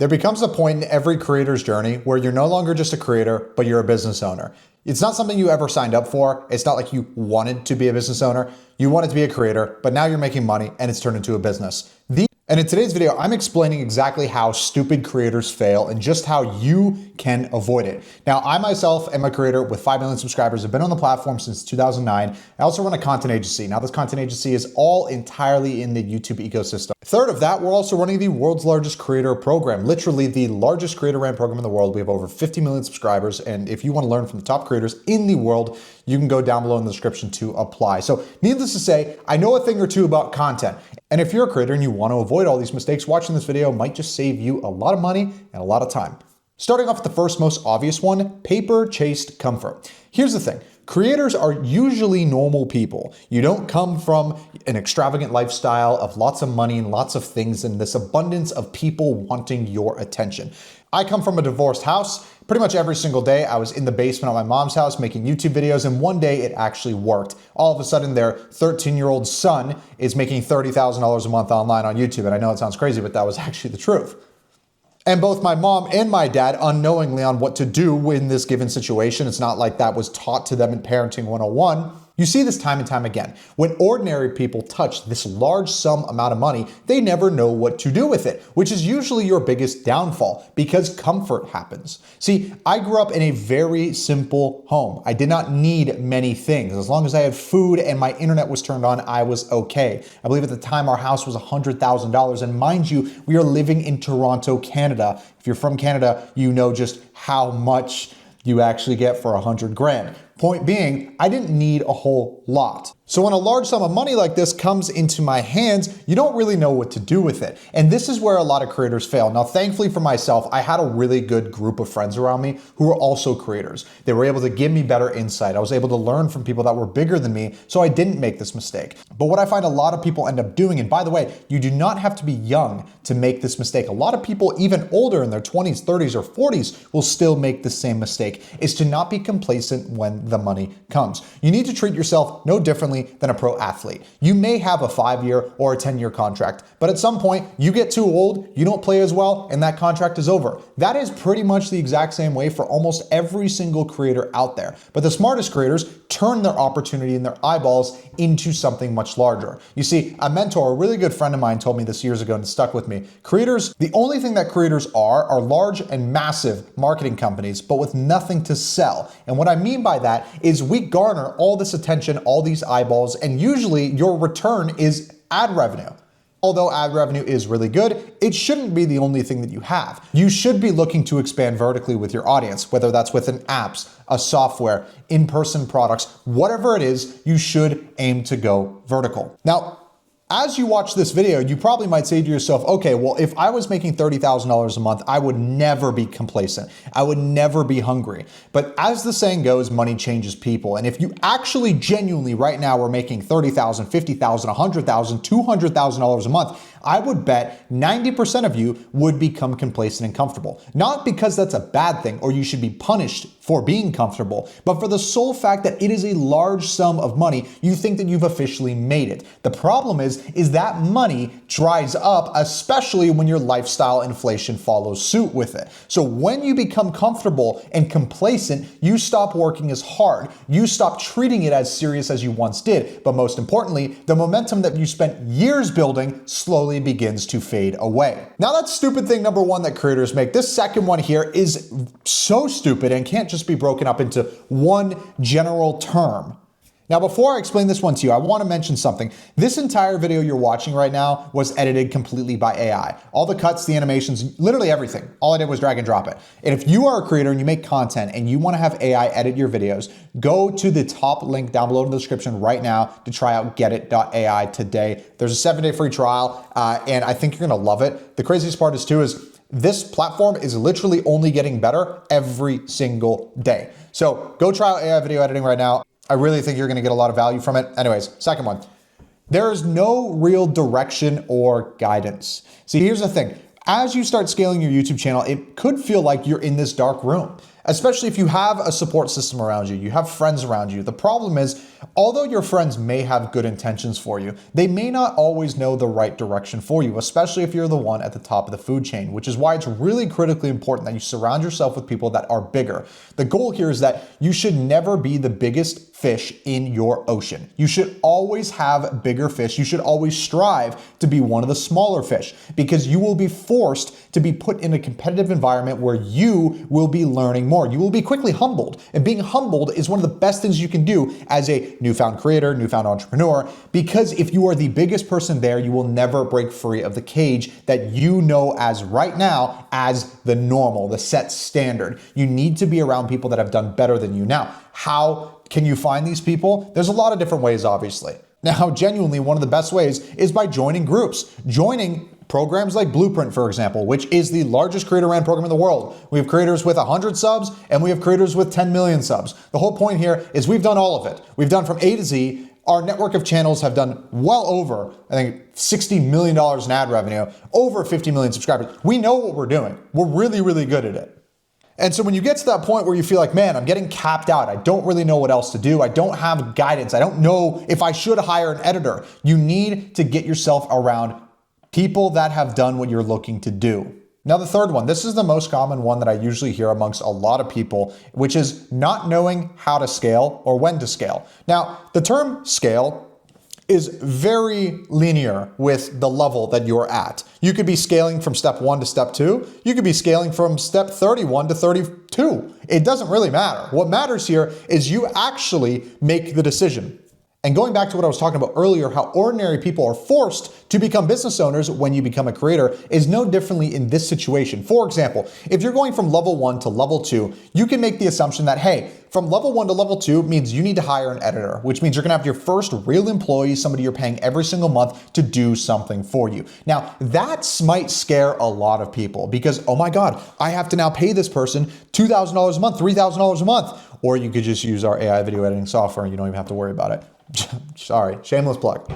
There becomes a point in every creator's journey where you're no longer just a creator, but you're a business owner. It's not something you ever signed up for. It's not like you wanted to be a business owner. You wanted to be a creator, but now you're making money and it's turned into a business. And in today's video, I'm explaining exactly how stupid creators fail and just how you can avoid it. Now, I myself am a creator with 5 million subscribers. I've been on the platform since 2009. I also run a content agency. Now, this content agency is all entirely in the YouTube ecosystem. Third of that, we're also running the world's largest creator program, literally the largest creator ran program in the world. We have over 50 million subscribers. And if you want to learn from the top creators in the world, you can go down below in the description to apply. So needless to say, I know a thing or two about content. And if you're a creator and you want to avoid all these mistakes, watching this video might just save you a lot of money and a lot of time. Starting off with the first most obvious one, paper-chased comfort. Here's the thing. Creators are usually normal people. You don't come from an extravagant lifestyle of lots of money and lots of things and this abundance of people wanting your attention. I come from a divorced house. Pretty much every single day I was in the basement of my mom's house making YouTube videos, and one day it actually worked. All of a sudden their 13-year-old son is making $30,000 a month online on YouTube. And I know it sounds crazy, but that was actually the truth. And both my mom and my dad unknowingly on what to do in this given situation. It's not like that was taught to them in Parenting 101. You see this time and time again. When ordinary people touch this large sum amount of money, they never know what to do with it, which is usually your biggest downfall because comfort happens. See, I grew up in a very simple home. I did not need many things. As long as I had food and my internet was turned on, I was okay. I believe at the time our house was $100,000. And mind you, we are living in Toronto, Canada. If you're from Canada, you know just how much you actually get for 100 grand. Point being, I didn't need a whole lot. So when a large sum of money like this comes into my hands, you don't really know what to do with it. And this is where a lot of creators fail. Now, thankfully for myself, I had a really good group of friends around me who were also creators. They were able to give me better insight. I was able to learn from people that were bigger than me, so I didn't make this mistake. But what I find a lot of people end up doing, and by the way, you do not have to be young to make this mistake. A lot of people, even older in their 20s, 30s, or 40s, will still make the same mistake, is to not be complacent when the money comes. You need to treat yourself no differently than a pro athlete. You may have a 5-year or a 10-year contract, but at some point you get too old, you don't play as well, and that contract is over. That is pretty much the exact same way for almost every single creator out there. But the smartest creators turn their opportunity and their eyeballs into something much larger. You see, a mentor, a really good friend of mine told me this years ago and it stuck with me. Creators, the only thing that creators are large and massive marketing companies, but with nothing to sell. And what I mean by that is we garner all this attention, all these eyeballs, and usually your return is ad revenue. Although ad revenue is really good, it shouldn't be the only thing that you have. You should be looking to expand vertically with your audience, whether that's with an apps, a software, in-person products, whatever it is, you should aim to go vertical. Now, as you watch this video, you probably might say to yourself, okay, well, if I was making $30,000 a month, I would never be complacent. I would never be hungry. But as the saying goes, money changes people. And if you actually genuinely right now are making $30,000, $50,000, $100,000, $200,000 a month, I would bet 90% of you would become complacent and comfortable. Not because that's a bad thing or you should be punished for being comfortable, but for the sole fact that it is a large sum of money, you think that you've officially made it. The problem is that money dries up, especially when your lifestyle inflation follows suit with it. So when you become comfortable and complacent, you stop working as hard. You stop treating it as serious as you once did. But most importantly, the momentum that you spent years building slowly begins to fade away. Now that's stupid thing number one that creators make. This second one here is so stupid and can't just be broken up into one general term. Now, before I explain this one to you, I want to mention something. This entire video you're watching right now was edited completely by AI. All the cuts, the animations, literally everything. All I did was drag and drop it. And if you are a creator and you make content and you want to have AI edit your videos, go to the top link down below in the description right now to try out getit.ai today. There's a 7-day free trial, and I think you're going to love it. The craziest part is this platform is literally only getting better every single day. So go try out AI video editing right now. I really think you're going to get a lot of value from it. Anyways, second one, there is no real direction or guidance. See, here's the thing. As you start scaling your YouTube channel, it could feel like you're in this dark room. especially if you have a support system around you, you have friends around you. The problem is, although your friends may have good intentions for you, they may not always know the right direction for you, especially if you're the one at the top of the food chain, which is why it's really critically important that you surround yourself with people that are bigger. The goal here is that you should never be the biggest fish in your ocean. You should always have bigger fish. You should always strive to be one of the smaller fish, because you will be forced to be put in a competitive environment where you will be learning more. You will be quickly humbled, and being humbled is one of the best things you can do as a newfound creator, newfound entrepreneur, because if you are the biggest person there, you will never break free of the cage that you know as right now as the normal, the set standard. You need to be around people that have done better than you. Now, how can you find these people? There's a lot of different ways, obviously. Now, genuinely, one of the best ways is by joining groups. Joining programs like Blueprint, for example, which is the largest creator-ran program in the world. We have creators with 100 subs and we have creators with 10 million subs. The whole point here is we've done all of it. We've done from A to Z. Our network of channels have done well over, I think, $60 million in ad revenue, over 50 million subscribers. We know what we're doing. We're really, really good at it. And so when you get to that point where you feel like, man, I'm getting capped out, I don't really know what else to do, I don't have guidance, I don't know if I should hire an editor, you need to get yourself around people that have done what you're looking to do. Now, the third one, this is the most common one that I usually hear amongst a lot of people, which is not knowing how to scale or when to scale. Now, the term scale is very linear with the level that you're at. You could be scaling from step 1 to step 2. You could be scaling from step 31 to 32. It doesn't really matter. What matters here is you actually make the decision. And going back to what I was talking about earlier, how ordinary people are forced to become business owners when you become a creator is no differently in this situation. For example, if you're going from level 1 to level 2, you can make the assumption that, hey, from level 1 to level 2 means you need to hire an editor, which means you're gonna have your first real employee, somebody you're paying every single month to do something for you. Now, that might scare a lot of people because, oh my God, I have to now pay this person $2,000 a month, $3,000 a month. Or you could just use our AI video editing software and you don't even have to worry about it. Sorry, shameless plug.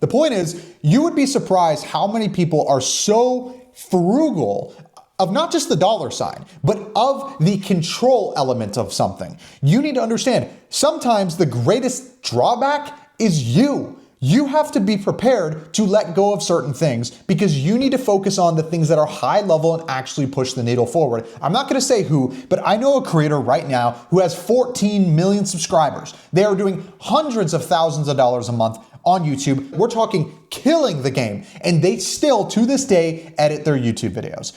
The point is, you would be surprised how many people are so frugal of not just the dollar sign, but of the control element of something. You need to understand, sometimes the greatest drawback is you. You have to be prepared to let go of certain things because you need to focus on the things that are high level and actually push the needle forward. I'm not gonna say who, but I know a creator right now who has 14 million subscribers. They are doing hundreds of thousands of dollars a month on YouTube. We're talking killing the game, and they still, to this day, edit their YouTube videos.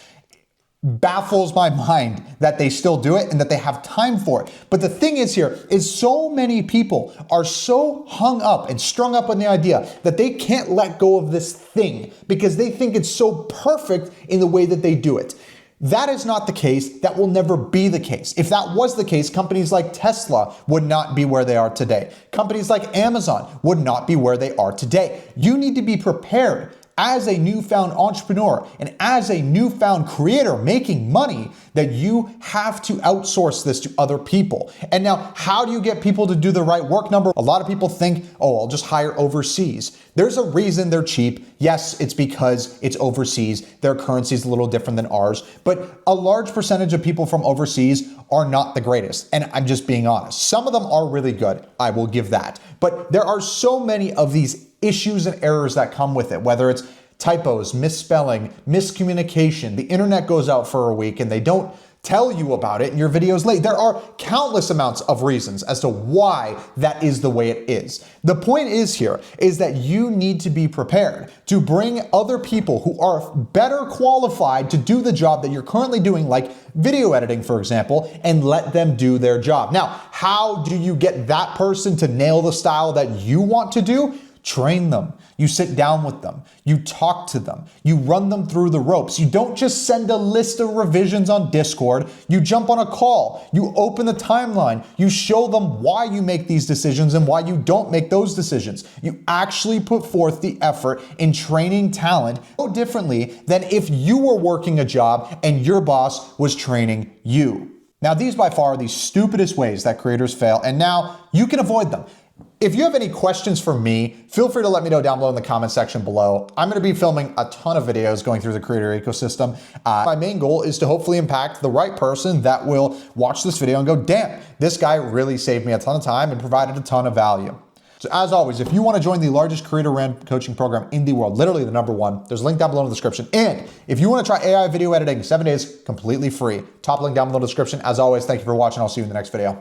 Baffles my mind that they still do it and that they have time for it. But the thing is here is so many people are so hung up and strung up on the idea that they can't let go of this thing because they think it's so perfect in the way that they do it. That is not the case. That will never be the case. If that was the case, companies like Tesla would not be where they are today. Companies like Amazon would not be where they are today. You need to be prepared as a newfound entrepreneur and as a newfound creator making money that you have to outsource this to other people. And now, how do you get people to do the right work number? A lot of people think, oh, I'll just hire overseas. There's a reason they're cheap. Yes, it's because it's overseas. Their currency is a little different than ours, but a large percentage of people from overseas are not the greatest. And I'm just being honest. Some of them are really good. I will give that. But there are so many of these issues and errors that come with it, whether it's typos, misspelling, miscommunication. The internet goes out for a week and they don't tell you about it and your video's late. There are countless amounts of reasons as to why that is the way it is. The point is here is that you need to be prepared to bring other people who are better qualified to do the job that you're currently doing, like video editing, for example, and let them do their job. Now, how do you get that person to nail the style that you want to do? Train them. You sit down with them. You talk to them. You run them through the ropes. You don't just send a list of revisions on Discord. You jump on a call. You open the timeline. You show them why you make these decisions and why you don't make those decisions. You actually put forth the effort in training talent no differently than if you were working a job and your boss was training you. Now, these by far are the stupidest ways that creators fail, and now you can avoid them. If you have any questions for me, feel free to let me know down below in the comment section below. I'm going to be filming a ton of videos going through the creator ecosystem. My main goal is to hopefully impact the right person that will watch this video and go, damn, this guy really saved me a ton of time and provided a ton of value. So as always, if you want to join the largest creator-ran coaching program in the world, literally the #1, there's a link down below in the description. And if you want to try AI video editing 7 days completely free, top link down below in the description. As always, thank you for watching. I'll see you in the next video.